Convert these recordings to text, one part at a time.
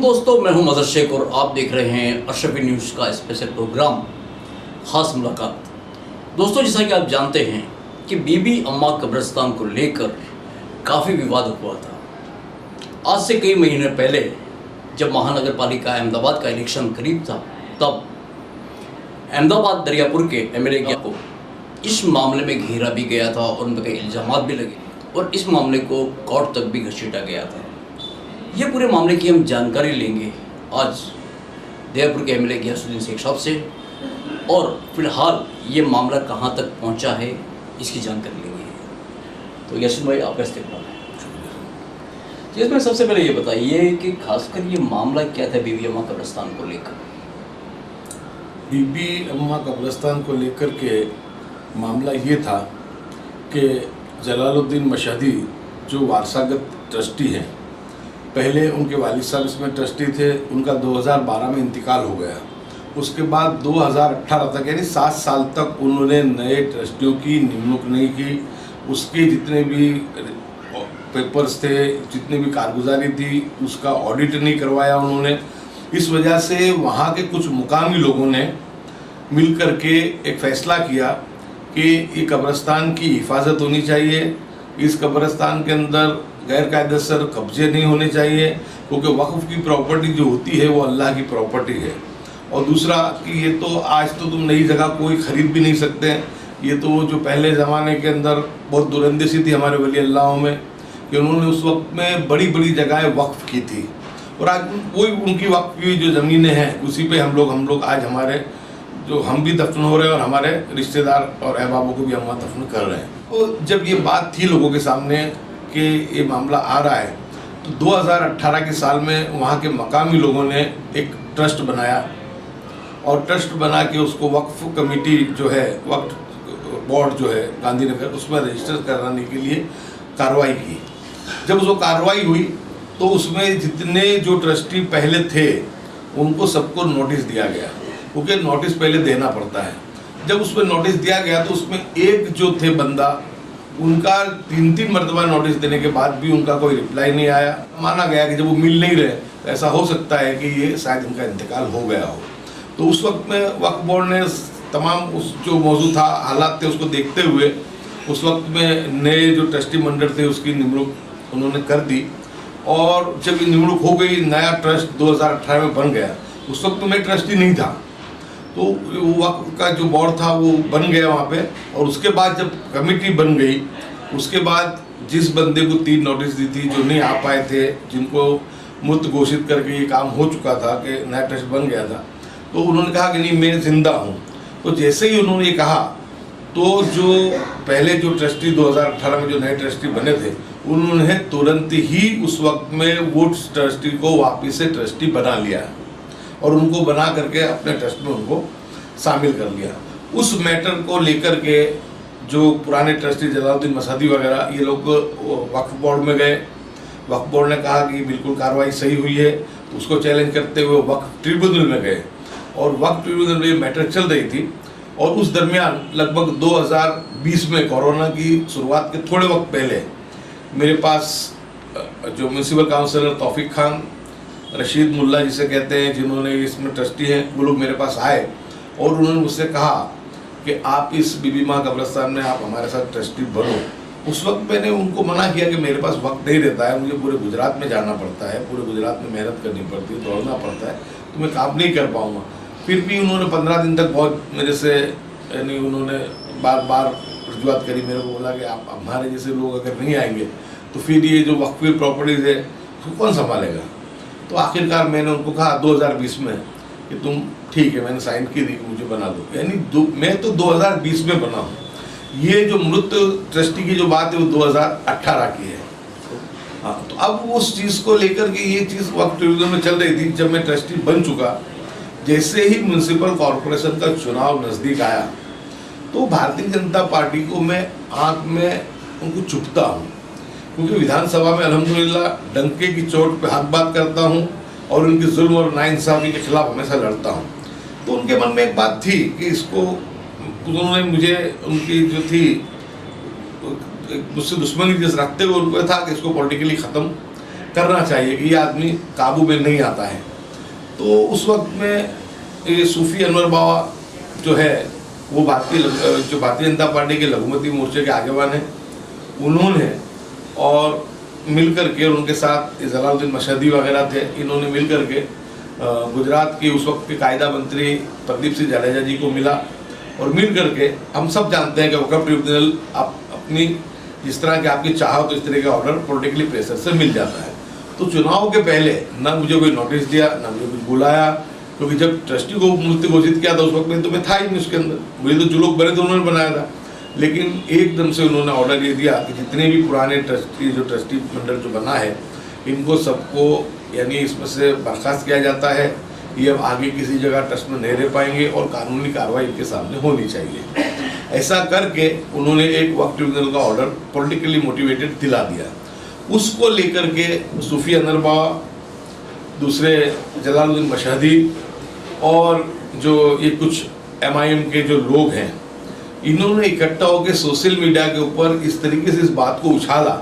दोस्तों, मैं हूं मजहर शेख और आप देख रहे हैं अशरफी न्यूज़ का स्पेशल प्रोग्राम खास मुलाकात। दोस्तों, जैसा कि आप जानते हैं कि बीबी अम्मा कब्रिस्तान को लेकर काफ़ी विवाद हुआ था। आज से कई महीने पहले जब महानगर पालिका अहमदाबाद का इलेक्शन करीब था, तब अहमदाबाद दरियापुर के एमएलए को इस मामले में घेरा भी गया था और उन पर कई इल्ज़ाम भी लगे और इस मामले को कोर्ट तक भी घसीटा गया था। ये पूरे मामले की हम जानकारी लेंगे आज दरियापुर के एमएलए गियासुद्दीन शेख साहब से, और फिलहाल ये मामला कहाँ तक पहुँचा है इसकी जानकारी लेंगे। तो गियासुद्दीन भाई, आपका इस्तेमाल है। इसमें सबसे पहले ये बताइए कि खासकर ये मामला क्या था बीबी अम्मा कब्रिस्तान को लेकर। बीबी अम्मा कब्रिस्तान को लेकर के मामला ये था कि जलालुद्दीन मशहदी जो वारसागत ट्रस्टी हैं, पहले उनके वालिद साहब इसमें ट्रस्टी थे, उनका 2012 में इंतकाल हो गया। उसके बाद 2018 तक यानी 7 साल तक उन्होंने नए ट्रस्टियों की नियुक्ति नहीं की। उसके जितने भी पेपर्स थे, जितनी भी कारगुजारी थी, उसका ऑडिट नहीं करवाया उन्होंने। इस वजह से वहाँ के कुछ मुकामी लोगों ने मिल कर के एक फ़ैसला किया कि ये कब्रिस्तान की हिफाजत होनी चाहिए, इस कब्रिस्तान के अंदर गैर कायदेसर कब्जे नहीं होने चाहिए, क्योंकि वक्फ की प्रॉपर्टी जो होती है वो अल्लाह की प्रॉपर्टी है। और दूसरा कि ये तो आज तो तुम नई जगह कोई ख़रीद भी नहीं सकते, ये तो जो पहले ज़माने के अंदर बहुत दुरंदेशी थी हमारे वली अल्लाहों में कि उन्होंने उस वक्त में बड़ी बड़ी जगहें वक्फ की थी, और आज वही उनकी वक्फ की जो ज़मीनें हैं उसी पे हम लोग आज हमारे जो हम भी दफन हो रहे हैं और हमारे रिश्तेदार और अहबाबों को भी हम दफन कर रहे हैं। तो जब ये बात थी लोगों के सामने कि ये मामला आ रहा है, तो 2018 के साल में वहाँ के मकामी लोगों ने एक ट्रस्ट बनाया और ट्रस्ट बना के उसको वक्फ कमेटी जो है, वक्फ बोर्ड जो है गांधीनगर, उसमें रजिस्टर कराने के लिए कार्रवाई की। जब उसको कार्रवाई हुई तो उसमें जितने जो ट्रस्टी पहले थे उनको सबको नोटिस दिया गया, क्योंकि नोटिस पहले देना पड़ता है। जब उसमें नोटिस दिया गया तो उसमें एक जो थे बंदा, उनका 3 मरतबा नोटिस देने के बाद भी उनका कोई रिप्लाई नहीं आया। माना गया कि जब वो मिल नहीं रहे तो ऐसा हो सकता है कि ये शायद इनका इंतकाल हो गया हो। तो उस वक्त में वक्फ बोर्ड ने तमाम उस जो मौजूद था हालात थे उसको देखते हुए उस वक्त में नए जो ट्रस्टी मंडल थे उसकी निमणूक उन्होंने कर दी। और जब ये निमणूक हो गई, नया ट्रस्ट 2018 में बन गया। उस वक्त तो मैं ट्रस्टी नहीं था, तो वक्फ का जो बोर्ड था वो बन गया वहाँ पे। और उसके बाद जब कमेटी बन गई, उसके बाद जिस बंदे को 3 नोटिस दी थी, जो नहीं आ पाए थे, जिनको मुक्त घोषित करके ये काम हो चुका था कि नया ट्रस्ट बन गया था, तो उन्होंने कहा कि नहीं, मैं जिंदा हूँ। तो जैसे ही उन्होंने ये कहा तो जो पहले जो ट्रस्टी 2018 में जो नए ट्रस्टी बने थे, उन्होंने तुरंत ही उस वक्त में वो ट्रस्टी को वापस से ट्रस्टी बना लिया और उनको बना करके अपने ट्रस्ट में उनको शामिल कर लिया। उस मैटर को लेकर के जो पुराने ट्रस्टी जलालुद्दीन मशहदी वगैरह ये लोग वक्फ बोर्ड में गए। वक्फ बोर्ड ने कहा कि बिल्कुल कार्रवाई सही हुई है, तो उसको चैलेंज करते हुए वक्फ ट्रिब्यूनल में गए और वक्फ ट्रिब्यूनल में ये मैटर चल रही थी। और उस दरमियान लगभग 2020 में कोरोना की शुरुआत के थोड़े वक्त पहले मेरे पास जो म्यूनसिपल काउंसिलर तौफीक खान, रशीद मुल्ला जिसे कहते हैं, जिन्होंने इसमें ट्रस्टी हैं, वो लोग मेरे पास आए और उन्होंने मुझसे कहा कि आप इस बीबी माँ कब्रिस्तान में आप हमारे साथ ट्रस्टी बनो। उस वक्त मैंने उनको मना किया कि मेरे पास वक्त नहीं रहता है, मुझे पूरे गुजरात में जाना पड़ता है, पूरे गुजरात में मेहनत करनी पड़ती है, दौड़ना पड़ता है, तो मैं काम नहीं कर पाऊँगा। फिर भी उन्होंने 15 दिन तक बहुत मेरे से यानी उन्होंने बार बार रजूआत करी। मेरे को बोला कि आप हमारे जैसे लोग अगर नहीं आएंगे तो फिर ये जो वक्फ की प्रॉपर्टीज़ है उसको कौन संभालेगा। तो आखिरकार मैंने उनको कहा 2020 में कि तुम ठीक है, मैंने साइन की थी कि मुझे बना दो, यानी मैं तो 2020 में बना हूँ। ये जो मृत ट्रस्टी की जो बात है वो 2018 की है। हाँ, तो अब उस चीज़ को लेकर के ये चीज़ वक्फ ट्रिब्यूनल में चल रही थी। जब मैं ट्रस्टी बन चुका, जैसे ही म्यूनसिपल कॉरपोरेशन का चुनाव नज़दीक आया तो भारतीय जनता पार्टी को मैं आँख में उनको चुभता हूँ, क्योंकि विधानसभा में अल्हम्दुलिल्लाह डंके की चोट पे हक बात करता हूँ और उनकी जुल्म और नाइंसाफ़ी के खिलाफ हमेशा लड़ता हूँ। तो उनके मन में एक बात थी कि इसको, उन्होंने मुझे उनकी जो थी मुझसे दुश्मनी जिस रखते हुए उनको था कि इसको पॉलिटिकली ख़त्म करना चाहिए कि ये आदमी काबू में नहीं आता है। तो उस वक्त में ये सूफी अनवर बाबा जो है वो भारतीय जनता पार्टी के लघुमती मोर्चे के आगेवान हैं, उन्होंने और मिल करके उनके साथ जलालुद्दीन मशहदी वगैरह थे, इन्होंने मिल करके गुजरात के उस वक्त के कायदा मंत्री प्रदीप सिंह जाडेजा जी को मिला और मिल करके हम सब जानते हैं कि वक्फ ट्रिब्यूनल अपनी जिस तरह की आपकी चाहो तो इस तरह का ऑर्डर पॉलिटिकली प्रेशर से मिल जाता है। तो चुनाव के पहले ना मुझे कोई नोटिस दिया ना मुझे कुछ बुलाया, क्योंकि जब ट्रस्टी को मुफ्ती घोषित किया था उस वक्त में तो मैं था ही नहीं उसके अंदर, मुझे तो जो लोग बने थे उन्होंने बनाया था। लेकिन एकदम से उन्होंने ऑर्डर ये दिया कि जितने भी पुराने ट्रस्टी मंडल जो बना है इनको सबको यानी इसमें से बर्खास्त किया जाता है, ये अब आगे किसी जगह ट्रस्ट में नहीं रह पाएंगे और कानूनी कार्रवाई इनके सामने होनी चाहिए। ऐसा करके उन्होंने एक वक्फ ट्रिब्यूनल का ऑर्डर पॉलिटिकली मोटिवेटेड दिला दिया। उसको लेकर के सूफी अनवर बाबा, दूसरे जलालुद्दीन मशहदी और जो ये कुछ MIM के जो लोग हैं, इन्होंने इकट्ठा होकर सोशल मीडिया के ऊपर इस तरीके से इस बात को उछाला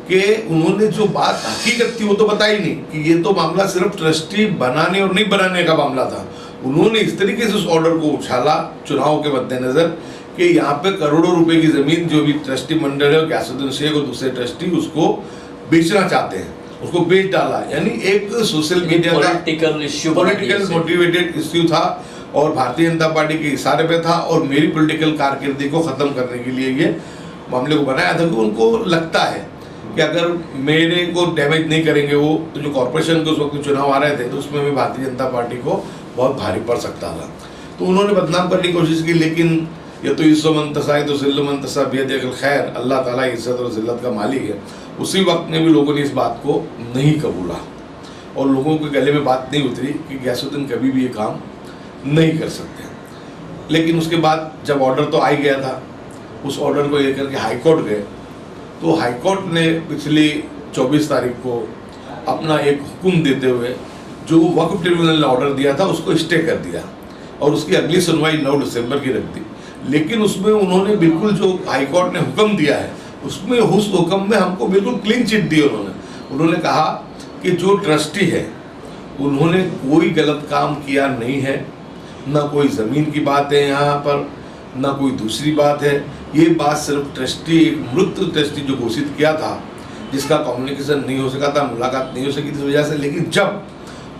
कि उन्होंने जो बात हकीकत थी वो तो बताई नहीं कि ये तो मामला सिर्फ ट्रस्टी बनाने और नहीं बनाने का मामला था। उन्होंने इस तरीके से उस ऑर्डर को उछाला चुनाव के मद्देनजर कि यहाँ पे करोड़ों रुपए की जमीन जो भी ट्रस्टी मंडल है गयासुद्दीन शेख और दूसरे ट्रस्टी उसको बेचना चाहते हैं, उसको बेच डाला। यानी एक सोशल मीडिया का पॉलिटिकल मोटिवेटेड इश्यू था और भारतीय जनता पार्टी के इशारे पे था और मेरी पॉलिटिकल कारकिर्दी को ख़त्म करने के लिए ये मामले को बनाया था कि उनको लगता है कि अगर मेरे को डैमेज नहीं करेंगे वो तो जो कॉर्पोरेशन के उस वक्त चुनाव आ रहे थे तो उसमें भी भारतीय जनता पार्टी को बहुत भारी पड़ सकता था। तो उन्होंने बदनाम करने की कोशिश की, लेकिन ये तो इज्जो मंतसा है तो जिल्ल मंतसा बेद खैर, अल्लाह ताला इज्जत और जिल्लत का मालिक है। उसी वक्त में भी लोगों ने इस बात को नहीं कबूला और लोगों के गले में बात नहीं उतरी कि गयासुद्दीन कभी भी ये काम नहीं कर सकते। लेकिन उसके बाद जब ऑर्डर तो आ ही गया था, उस ऑर्डर को लेकर के हाई कोर्ट गए तो हाई कोर्ट ने पिछली 24 तारीख को अपना एक हुक्म देते हुए जो वक्फ ट्रिब्यूनल ने ऑर्डर दिया था उसको स्टे कर दिया और उसकी अगली सुनवाई 9 दिसंबर की रख दी। लेकिन उसमें उन्होंने बिल्कुल जो हाई कोर्ट ने हुक्म दिया है उसमें उस हुक्म में हमको बिल्कुल क्लीन चिट दी। उन्होंने कहा कि जो ट्रस्टी है उन्होंने कोई गलत काम किया नहीं है, ना कोई ज़मीन की बात है यहाँ पर, ना कोई दूसरी बात है। ये बात सिर्फ ट्रस्टी, मृत ट्रस्टी जो घोषित किया था जिसका कम्युनिकेशन नहीं हो सका था, मुलाकात नहीं हो सकी इस वजह से, लेकिन जब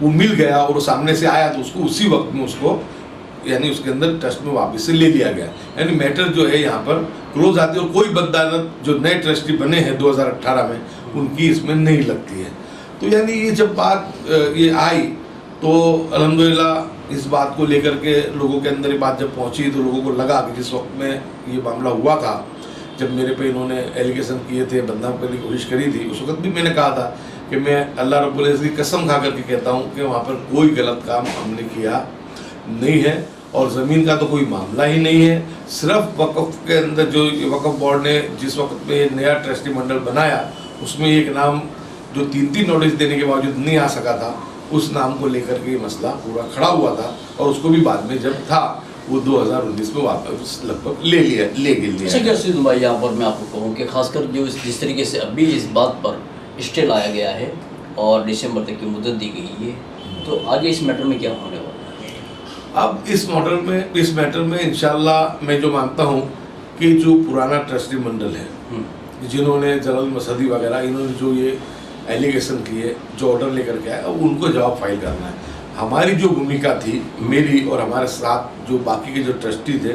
वो मिल गया और वो सामने से आया तो उसको उसी वक्त में उसको यानी उसके अंदर ट्रस्ट में वापस से ले लिया गया। यानी मैटर जो है यहाँ पर क्लोज आती है और कोई बददानत जो नए ट्रस्टी बने हैं 2018 में उनकी इसमें नहीं लगती है। तो यानी ये जब बात ये आई तो अल्हम्दुलिल्लाह इस बात को लेकर के लोगों के अंदर ये बात जब पहुंची तो लोगों को लगा कि जिस वक्त में ये मामला हुआ था, जब मेरे पे इन्होंने एलिगेशन किए थे, बदनाम करने की कोशिश करी थी, उस वक्त भी मैंने कहा था कि मैं अल्लाह रब्बुल इज़्ज़त की कसम खा करके कहता हूँ कि वहाँ पर कोई गलत काम हमने किया नहीं है और ज़मीन का तो कोई मामला ही नहीं है। सिर्फ वक़्फ़ के अंदर जो वक़्फ़ बोर्ड ने जिस वक्त में नया ट्रस्टी मंडल बनाया उसमें एक नाम जो 3 नोटिस देने के बावजूद नहीं आ सका था, उस नाम को लेकर के ये मसला पूरा खड़ा हुआ था और उसको भी बाद में जब था वो 2019 में वापस लगभग ले गया। अच्छा गयासुद्दीन भाई, यहाँ पर मैं आपको कहूँ कि खासकर जो जिस तरीके से अभी इस बात पर स्टे लाया गया है और दिसंबर तक की मुद्दत दी गई है, तो आगे इस मैटर में क्या होने वाला है? अब इस मैटर में इंशाल्लाह मैं जो मानता हूँ कि जो पुराना ट्रस्टी मंडल है जिन्होंने जलाल मसदी वगैरह इन्होंने जो ये एलिगेशन किए, जो ऑर्डर लेकर के आए, अब उनको जवाब फाइल करना है। हमारी जो भूमिका थी, मेरी और हमारे साथ जो बाकी के जो ट्रस्टी थे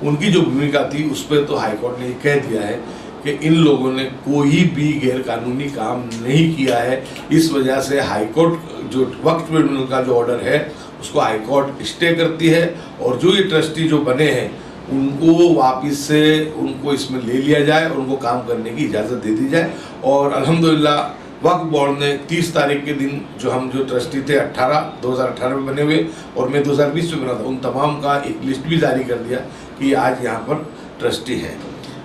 उनकी जो भूमिका थी उस पर तो हाई कोर्ट ने ये कह दिया है कि इन लोगों ने कोई भी गैरकानूनी काम नहीं किया है। इस वजह से हाई कोर्ट जो वक्फ ट्रिब्यूनल का जो ऑर्डर है उसको हाई कोर्ट स्टे करती है और जो ये ट्रस्टी जो बने हैं उनको वापस से उनको इसमें ले लिया जाए और उनको काम करने की इजाज़त दे दी जाए। और अल्हम्दुलिल्लाह वक्फ बोर्ड ने 30 तारीख के दिन जो ट्रस्टी थे 2018 में बने हुए और मैं 2020 में बना था, उन तमाम का एक लिस्ट भी जारी कर दिया कि आज यहाँ पर ट्रस्टी है।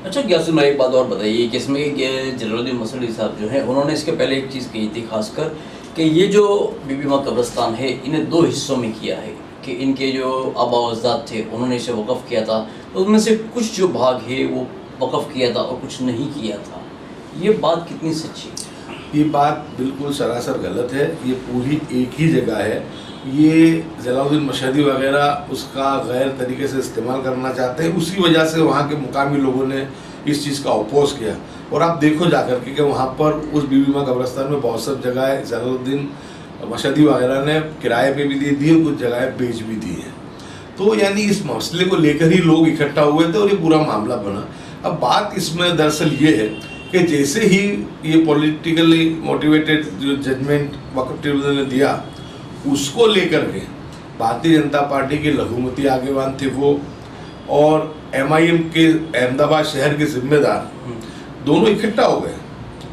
अच्छा गयासुद्दीन भाई, एक बात और बताइए कि इसमें जलालुद्दीन मसदी साहब जो है उन्होंने इसके पहले एक चीज़ कही थी खासकर कि ये जो बीबी माँ कब्रिस्तान है इन्हें 2 हिस्सों में किया है कि इनके जो आबा अजदाद थे उन्होंने इसे वक़फ़ किया था, तो उनमें से कुछ जो भाग है वो वक़फ़ किया था और कुछ नहीं किया था। ये बात कितनी सच्ची है? ये बात बिल्कुल सरासर गलत है। ये पूरी एक ही जगह है। ये जलालुद्दीन मशहदी वगैरह उसका गैर तरीके से इस्तेमाल करना चाहते हैं, उसी वजह से वहाँ के मुकामी लोगों ने इस चीज़ का अपोज किया। और आप देखो जाकर के कि वहाँ पर उस बीबी माँ कब्रिस्तान में बहुत सब जगह जलालुद्दीन मशहदी वगैरह ने किराए पे भी दे दी और कुछ जगह बेच भी दी है। तो यानी इस मसले को लेकर ही लोग इकट्ठा हुए थे और ये पूरा मामला बना। अब बात इसमें दरअसल ये है कि जैसे ही ये पॉलिटिकली मोटिवेटेड जो जजमेंट वक्फ ट्रिब्यूनल ने दिया, उसको लेकर के भारतीय जनता पार्टी के लघुमती आगेवान थे वो और MIM के अहमदाबाद शहर के जिम्मेदार दोनों इकट्ठा हो गए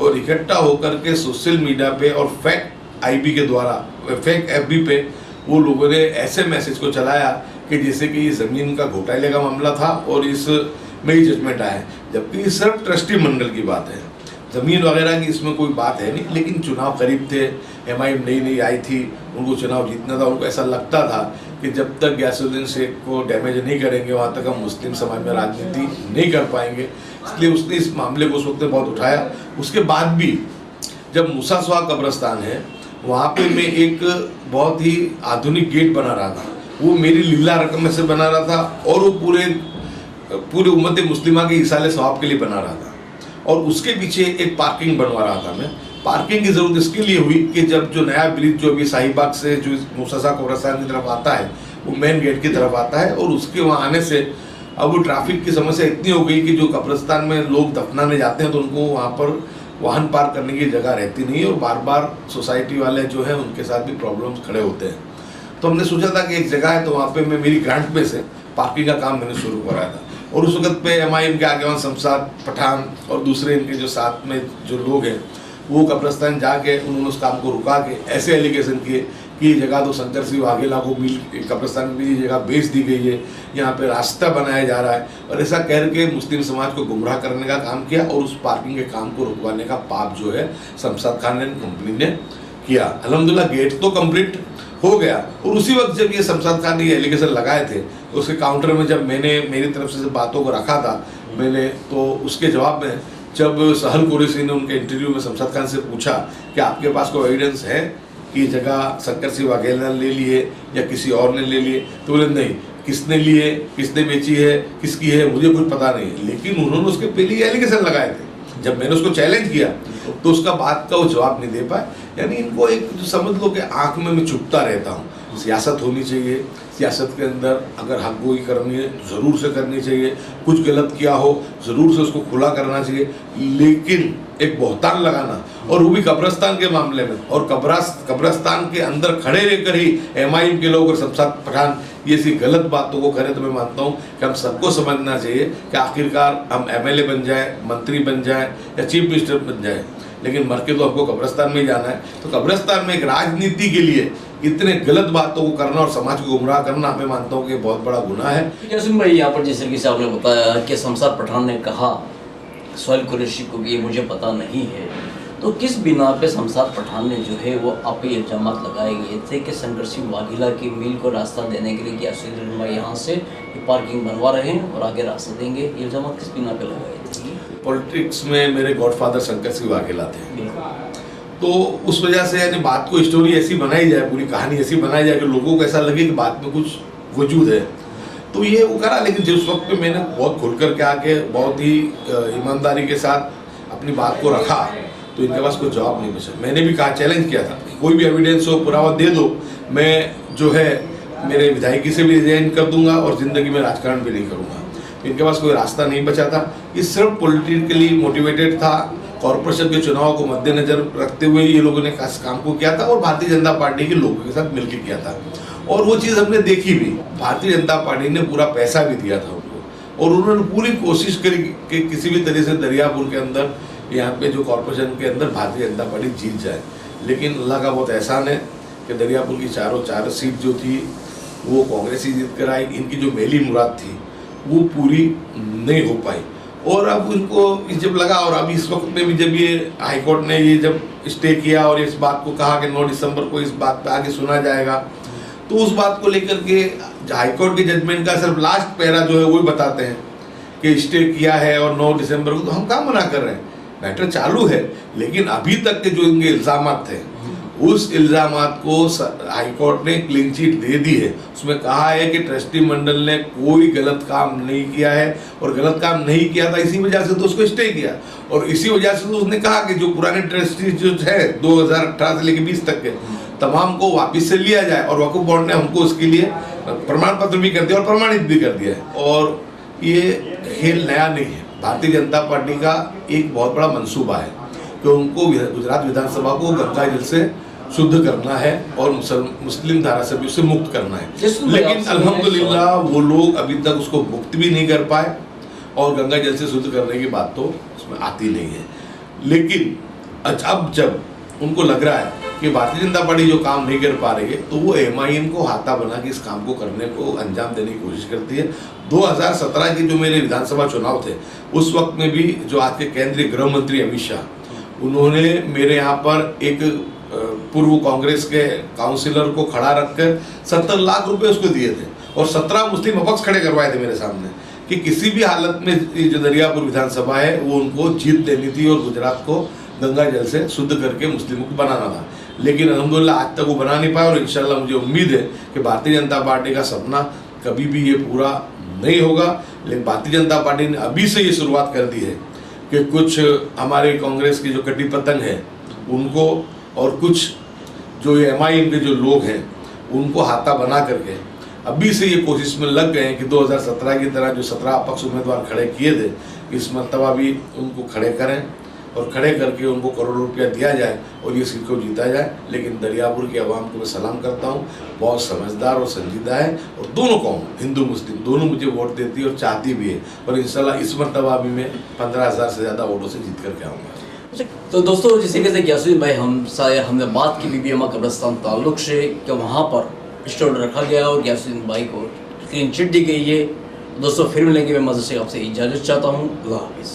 और इकट्ठा होकर के सोशल मीडिया पे और फेक IB के द्वारा फेक FB पे वो लोगों ने ऐसे मैसेज को चलाया कि जैसे कि ये ज़मीन का घोटाले का मामला था और इस में ही जजमेंट आया है, जबकि ये सिर्फ ट्रस्टी मंडल की बात है, ज़मीन वगैरह की इसमें कोई बात है नहीं। लेकिन चुनाव करीब थे, MIM नई आई थी, उनको चुनाव जीतना था, उनको ऐसा लगता था कि जब तक गयासुद्दीन शेख को डैमेज नहीं करेंगे वहाँ तक हम मुस्लिम समाज में राजनीति नहीं कर पाएंगे, इसलिए उसने इस मामले को उस वक्त बहुत उठाया। उसके बाद भी जब मूसा स्वाग कब्रिस्तान है वहाँ पे मैं एक बहुत ही आधुनिक गेट बना रहा था, वो मेरी लीला रकम में से बना रहा था और वो पूरे उम्मत मुस्लिमा के इसाले सवाब के लिए बना रहा था और उसके पीछे एक पार्किंग बनवा रहा था मैं। पार्किंग की ज़रूरत इसके लिए हुई कि जब जो नया ब्रिज जो अभी शाहीबाग से जो मूसा स्वाग कब्रिस्तान की तरफ आता है वो मेन गेट की तरफ आता है और उसके वहाँ आने से अब वो ट्रैफिक की समस्या इतनी हो गई कि जो कब्रिस्तान में लोग दफनाने जाते हैं तो उनको वहाँ पर वाहन पार्क करने की जगह रहती नहीं है और बार बार सोसाइटी वाले जो है उनके साथ भी प्रॉब्लम्स खड़े होते हैं। तो हमने सोचा था कि एक जगह है तो वहाँ पे मैं मेरी ग्रांट में से पार्किंग का काम मैंने शुरू कराया था और उस वक्त पे MIM के आगेवान शमशाद पठान और दूसरे इनके जो साथ में जो लोग हैं वो कब्रिस्तान जाके उन्होंने उस काम को रुका के ऐसे एलिगेशन किए कि ये जगह तो शंकर सिंह वाघेला को मिल कब्रिस्तान में ये जगह बेच दी गई है, यहाँ पे रास्ता बनाया जा रहा है और ऐसा कह के मुस्लिम समाज को गुमराह करने का काम किया और उस पार्किंग के काम को रुकवाने का पाप जो है शमशाद खान ने कंपनी ने किया। अल्हम्दुलिल्लाह गेट तो कंप्लीट हो गया और उसी वक्त जब ये शमशाद खान ने ये एलिगेशन लगाए थे उसके काउंटर में जब मैंने मेरी तरफ से बातों को रखा था मैंने, तो उसके जवाब में जब सहल कुरैशी ने उनके इंटरव्यू में शमशाद खान से पूछा कि आपके पास कोई एविडेंस है कि ये जगह शंकर सिंह वाघेला ने ले लिए या किसी और ने ले लिए, तो बोले नहीं, किसने ली है, किसने बेची है, किसकी है मुझे कुछ पता नहीं। लेकिन उन्होंने उसके पहले एलिगेशन लगाए थे, जब मैंने उसको चैलेंज किया तो उसका बात का वो जवाब नहीं दे पाए। यानी इनको एक जो समझ लो कि आँख में मैं चुपता रहता हूँ। सियासत होनी चाहिए, सियासत के अंदर अगर हक गोई करनी है ज़रूर से करनी चाहिए, कुछ गलत किया हो ज़रूर से उसको खुला करना चाहिए, लेकिन एक बहतान लगाना और वो भी कब्रिस्तान के मामले में और कब्रिस्तान के अंदर खड़े रहकर ही MIM के लोग और शमशाद पठान ये ऐसी गलत बातों को करें, तो मैं मानता हूँ कि हम सबको समझना चाहिए कि आखिरकार हम MLA बन जाए, मंत्री बन जाए या चीफ मिनिस्टर बन जाए, लेकिन मर के तो आपको कब्रिस्तान में ही जाना है। तो कब्रिस्तान में एक राजनीति के लिए इतने गलत बातों को करना और समाज को गुमराह करना मैं मानता हूँ कि बहुत बड़ा गुनाह है। यासीन भाई, यहाँ पर जैसे कि आपने बताया कि शमशाद पठान ने कहा सहल कुरैशी को कि ये मुझे पता नहीं है, तो किस बिना पे शमशाद पठान ने जो है वो आप पे इल्जाम लगाए गए थे कि शंकर सिंह वाघेला की मिल को रास्ता देने के लिए यासीन भाई यहाँ से पार्किंग बनवा रहे हैं और आगे रास्ता देंगे, ये इल्जाम किस बिना पे लगाए थे? पॉलिटिक्स में मेरे गॉडफादर शंकर सिंह वाघेला थे, तो उस वजह से यानी बात को स्टोरी ऐसी बनाई जाए, पूरी कहानी ऐसी बनाई जाए कि लोगों को ऐसा लगे कि बात में कुछ वजूद है, तो ये वो करा। लेकिन जिस वक्त पे मैंने बहुत खुल कर के आके बहुत ही ईमानदारी के साथ अपनी बात को रखा तो इनके पास कोई जवाब नहीं बचा। मैंने भी कहा, चैलेंज किया था कि कोई भी एविडेंस हो, पुरावा दे दो, मैं जो है मेरे विधायकी से भी रिजाइन कर दूंगा और ज़िंदगी में राजकारण भी नहीं करूँगा। इनके पास कोई रास्ता नहीं बचा था, ये सिर्फ पॉलिटिकली मोटिवेटेड था। कॉरपोरेशन के चुनाव को मद्देनजर रखते हुए ये लोगों ने इस काम को किया था और भारतीय जनता पार्टी के लोगों के साथ मिलकर किया था और वो चीज़ हमने देखी भी। भारतीय जनता पार्टी ने पूरा पैसा भी दिया था उनको और उन्होंने पूरी कोशिश करी कि किसी भी तरह से दरियापुर के अंदर यहाँ पे जो कॉरपोरेशन के अंदर भारतीय जनता पार्टी जीत जाए। लेकिन अल्लाह का बहुत एहसान है कि दरियापुर की चार सीट जो थी वो कांग्रेस ही जीत कर आई। इनकी जो मेली मुराद थी वो पूरी नहीं हो पाई और अब उनको जब लगा और अभी इस वक्त में भी जब ये हाईकोर्ट ने ये जब स्टे किया और इस बात को कहा कि 9 दिसंबर को इस बात पे आगे सुना जाएगा, तो उस बात को लेकर के हाईकोर्ट के जजमेंट का सिर्फ लास्ट पैरा जो है वही बताते हैं कि स्टे किया है और 9 दिसंबर को, तो हम कहाँ मना कर रहे हैं। मैटर चालू है, लेकिन अभी तक के जो इनके इल्जामात थे उस इल्जामात को हाईकोर्ट ने क्लीन चिट दे दी है। उसमें कहा है कि ट्रस्टी मंडल ने कोई गलत काम नहीं किया है, और गलत काम नहीं किया था इसी वजह से तो उसको स्टे किया, और इसी वजह से तो उसने कहा कि जो पुराने ट्रस्टी जो है 2018 से लेकर 20 तक के तमाम को वापस से लिया जाए, और वक्फ बोर्ड ने हमको उसके लिए प्रमाण पत्र भी कर दिया और प्रमाणित भी कर दिया है। और ये खेल नया नहीं है, भारतीय जनता पार्टी का एक बहुत बड़ा मंसूबा है कि उनको गुजरात विधानसभा को गंगा जल से शुद्ध करना है और मुस्लिम धारासभ्यों से मुक्त करना है, लेकिन अल्हम्दुलिल्लाह वो लोग अभी तक उसको मुक्त भी नहीं कर पाए, और गंगा जल से शुद्ध करने की बात तो उसमें आती नहीं है। लेकिन अब जब उनको लग रहा है कि भारतीय जनता पार्टी जो काम नहीं कर पा रही है, तो वो MIM को हाथा बना के इस काम को करने को अंजाम देने की कोशिश करती है। 2017 के जो मेरे विधानसभा चुनाव थे, उस वक्त में भी जो आज के केंद्रीय गृह मंत्री अमित शाह, उन्होंने मेरे यहाँ पर एक पूर्व कांग्रेस के काउंसिलर को खड़ा रखकर 70 लाख रुपए उसको दिए थे, और 17 मुस्लिम अपक्ष खड़े करवाए थे मेरे सामने कि किसी भी हालत में जो दरियापुर विधानसभा है वो उनको जीत देनी थी और गुजरात को गंगा जल से शुद्ध करके मुस्लिमों को बनाना था। लेकिन अल्हम्दुलिल्लाह आज तक वो बना नहीं पाया, और इंशाल्लाह मुझे उम्मीद है कि भारतीय जनता पार्टी का सपना कभी भी ये पूरा नहीं होगा। लेकिन भारतीय जनता पार्टी ने अभी से ये शुरुआत कर दी है कि कुछ हमारे कांग्रेस के जो कटी पतंग है उनको, और कुछ जो ये MIM के जो लोग हैं उनको हाथा बना करके अभी से ये कोशिश में लग गए हैं कि 2017 की तरह जो 17 अपक्ष उम्मीदवार खड़े किए थे, इस मरतबा भी उनको खड़े करें, और खड़े करके उनको करोड़ों रुपया दिया जाए और ये सीट को जीता जाए। लेकिन दरियापुर की आवाम को मैं सलाम करता हूँ, बहुत समझदार और संजीदा है, और दोनों कौम हिंदू मुस्लिम दोनों मुझे वोट देती है और चाहती भी है, और इंशाल्लाह इस मरतबा भी मैं 15,000 से ज़्यादा वोटों से जीत करके आऊँगा। तो दोस्तों, जिस तरीके से ग्यासुद्दीन भाई हमने बात की बीबी अम्मा कब्रिस्तान ताल्लुक से कि वहाँ पर स्टॉल रखा गया और ग्यासुद्दीन भाई को क्लीन चिट दी गई है। दोस्तों, फिर मिलेंगे, मैं मज़े से आपसे इजाज़त चाहता हूँ। अल्लाह हाफिज़।